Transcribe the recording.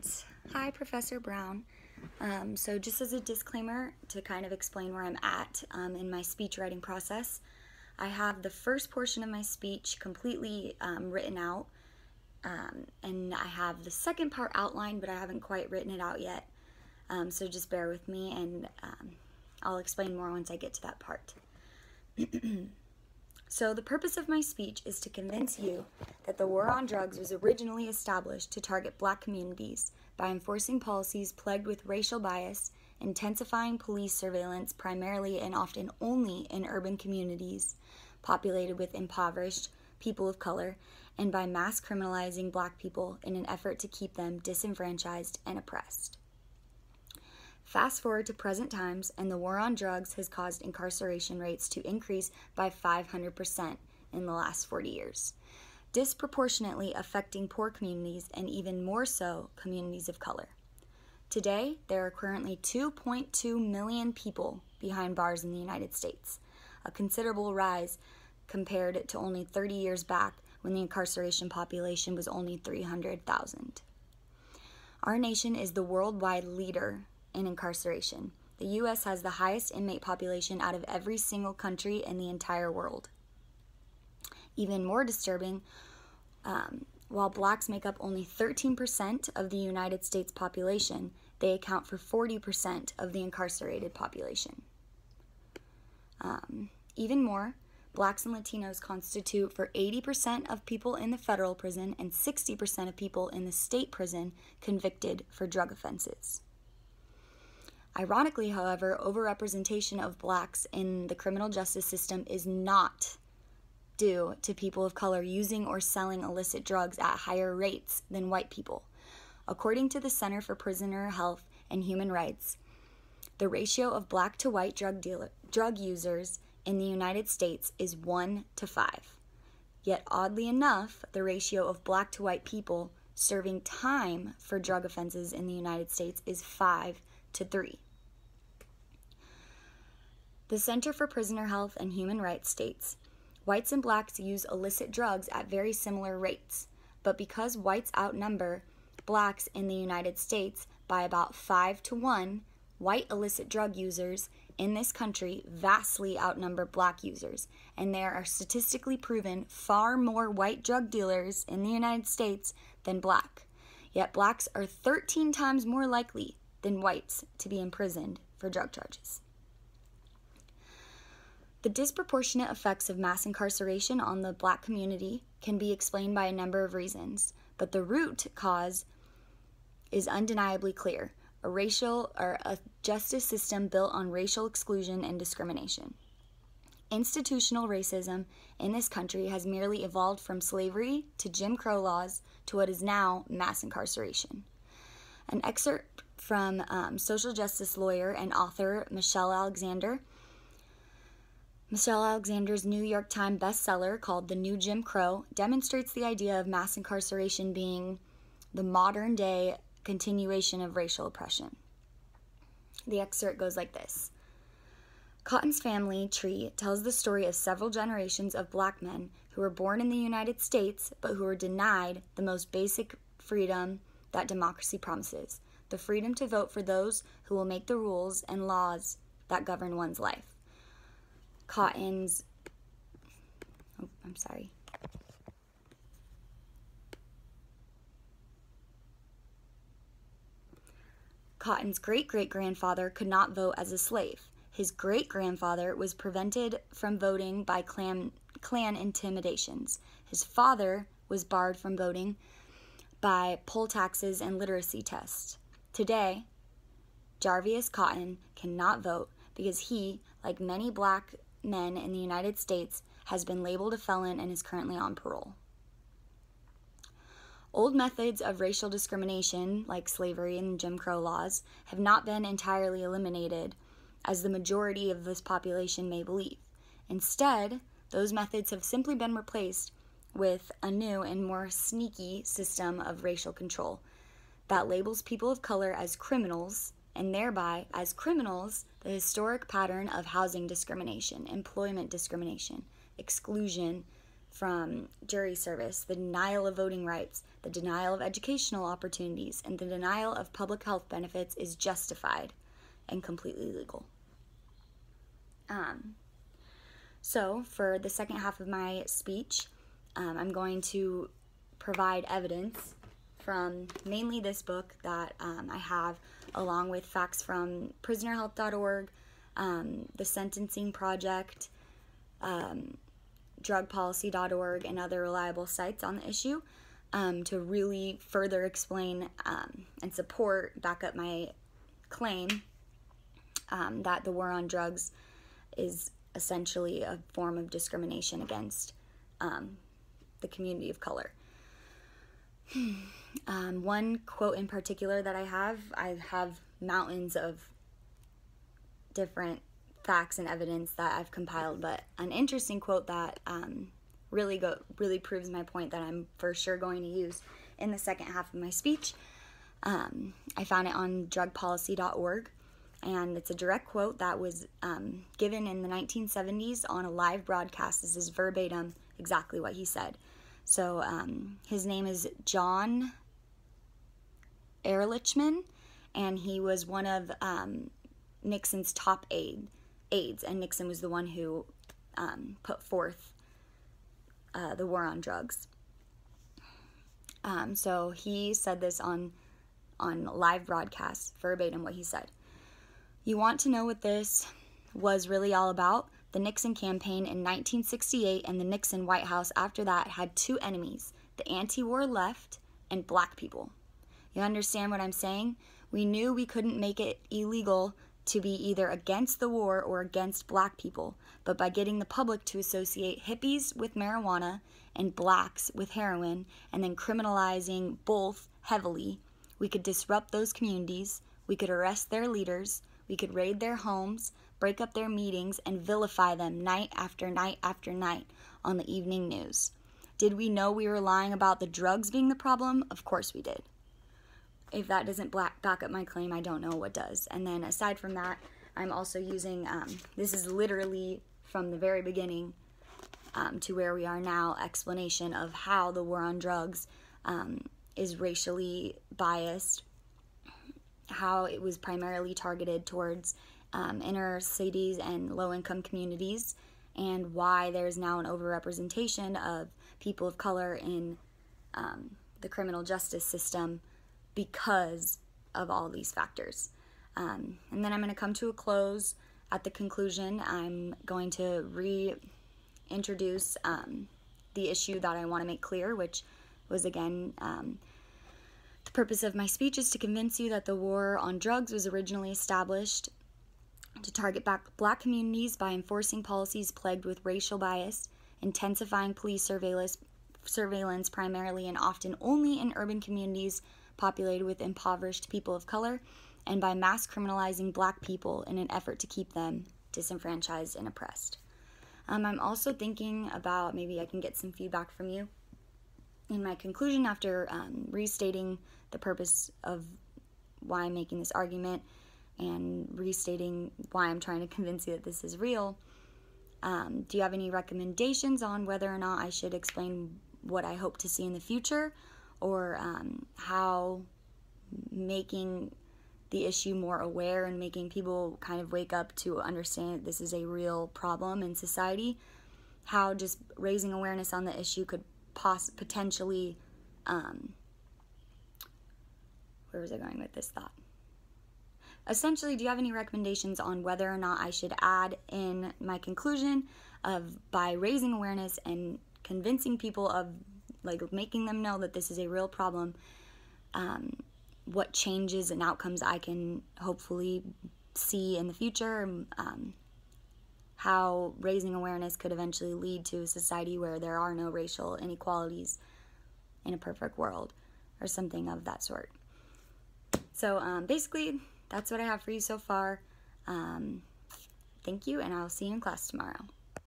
Alright, hi Professor Brown. So just as a disclaimer to kind of explain where I'm at in my speech writing process, I have the first portion of my speech completely written out, and I have the second part outlined, but I haven't quite written it out yet. So just bear with me, and I'll explain more once I get to that part. So the purpose of my speech is to convince you that the war on drugs was originally established to target black communities by enforcing policies plagued with racial bias, intensifying police surveillance primarily and often only in urban communities populated with impoverished people of color, and by mass criminalizing black people in an effort to keep them disenfranchised and oppressed. Fast forward to present times, and the war on drugs has caused incarceration rates to increase by 500% in the last 40 years, disproportionately affecting poor communities and even more so communities of color. Today, there are currently 2.2 million people behind bars in the United States, a considerable rise compared to only 30 years back when the incarceration population was only 300,000. Our nation is the worldwide leader in incarceration. The U.S. has the highest inmate population out of every single country in the entire world. Even more disturbing, while blacks make up only 13% of the United States population, they account for 40% of the incarcerated population. Even more, blacks and Latinos constitute for 80% of people in the federal prison and 60% of people in the state prison convicted for drug offenses. Ironically, however, overrepresentation of blacks in the criminal justice system is not due to people of color using or selling illicit drugs at higher rates than white people. According to the Center for Prisoner Health and Human Rights, the ratio of black to white drug users in the United States is 1 to 5. Yet, oddly enough, the ratio of black to white people serving time for drug offenses in the United States is 5 to 3. The Center for Prisoner Health and Human Rights states, whites and blacks use illicit drugs at very similar rates, but because whites outnumber blacks in the United States by about 5 to 1, white illicit drug users in this country vastly outnumber black users, and there are statistically proven far more white drug dealers in the United States than black. Yet blacks are 13 times more likely than whites to be imprisoned for drug charges. The disproportionate effects of mass incarceration on the black community can be explained by a number of reasons, but the root cause is undeniably clear: a justice system built on racial exclusion and discrimination. Institutional racism in this country has merely evolved from slavery to Jim Crow laws to what is now mass incarceration. An excerpt from social justice lawyer and author Michelle Alexander's New York Times bestseller called The New Jim Crow demonstrates the idea of mass incarceration being the modern-day continuation of racial oppression. The excerpt goes like this. Cotton's family tree tells the story of several generations of black men who were born in the United States but who were denied the most basic freedom that democracy promises: the freedom to vote for those who will make the rules and laws that govern one's life. Cotton's great-great-grandfather could not vote as a slave. His great-grandfather was prevented from voting by clan intimidations. His father was barred from voting by poll taxes and literacy tests. Today, Jarvis Cotton cannot vote because he, like many black men in the United States, has been labeled a felon and is currently on parole. Old methods of racial discrimination, like slavery and Jim Crow laws, have not been entirely eliminated, as the majority of this population may believe. Instead, those methods have simply been replaced with a new and more sneaky system of racial control that labels people of color as criminals, and thereby, as criminals, the historic pattern of housing discrimination, employment discrimination, exclusion, from jury service, the denial of voting rights, the denial of educational opportunities, and the denial of public health benefits is justified and completely legal. So for the second half of my speech, I'm going to provide evidence from mainly this book that I have, along with facts from prisonerhealth.org, the Sentencing Project, drugpolicy.org, and other reliable sites on the issue, to really further explain and back up my claim that the war on drugs is essentially a form of discrimination against the community of color. One quote in particular that I have mountains of different facts and evidence that I've compiled, but an interesting quote that really proves my point that I'm for sure going to use in the second half of my speech. I found it on drugpolicy.org, and it's a direct quote that was given in the 1970s on a live broadcast. This is verbatim exactly what he said. So his name is John Ehrlichman, and he was one of Nixon's top aides, and Nixon was the one who put forth the war on drugs. So he said this on live broadcast, verbatim what he said. "You want to know what this was really all about? The Nixon campaign in 1968 and the Nixon White House after that had two enemies, the anti-war left and black people. You understand what I'm saying? We knew we couldn't make it illegal to be either against the war or against black people, but by getting the public to associate hippies with marijuana and blacks with heroin and then criminalizing both heavily, we could disrupt those communities, we could arrest their leaders, we could raid their homes, break up their meetings, and vilify them night after night after night on the evening news. Did we know we were lying about the drugs being the problem? Of course we did." If that doesn't back up my claim, I don't know what does. And then aside from that, I'm also using, this is literally from the very beginning to where we are now, explanation of how the war on drugs is racially biased, how it was primarily targeted towards inner cities and low-income communities, and why there's now an overrepresentation of people of color in the criminal justice system because of all these factors. And then I'm going to come to a close. At the conclusion, I'm going to reintroduce the issue that I want to make clear, which was, again, the purpose of my speech is to convince you that the war on drugs was originally established to target black communities by enforcing policies plagued with racial bias, intensifying police surveillance primarily and often only in urban communities populated with impoverished people of color, and by mass criminalizing black people in an effort to keep them disenfranchised and oppressed. I'm also thinking about maybe I can get some feedback from you in my conclusion after restating the purpose of why I'm making this argument and restating why I'm trying to convince you that this is real. Do you have any recommendations on whether or not I should explain what I hope to see in the future, or how making the issue more aware and making people kind of wake up to understand that this is a real problem in society, how just raising awareness on the issue could potentially, where was I going with this thought? Essentially, do you have any recommendations on whether or not I should add in my conclusion of, by raising awareness and convincing people of, like, making them know that this is a real problem, what changes and outcomes I can hopefully see in the future, how raising awareness could eventually lead to a society where there are no racial inequalities in a perfect world, or something of that sort. So basically, that's what I have for you so far. Thank you, and I'll see you in class tomorrow.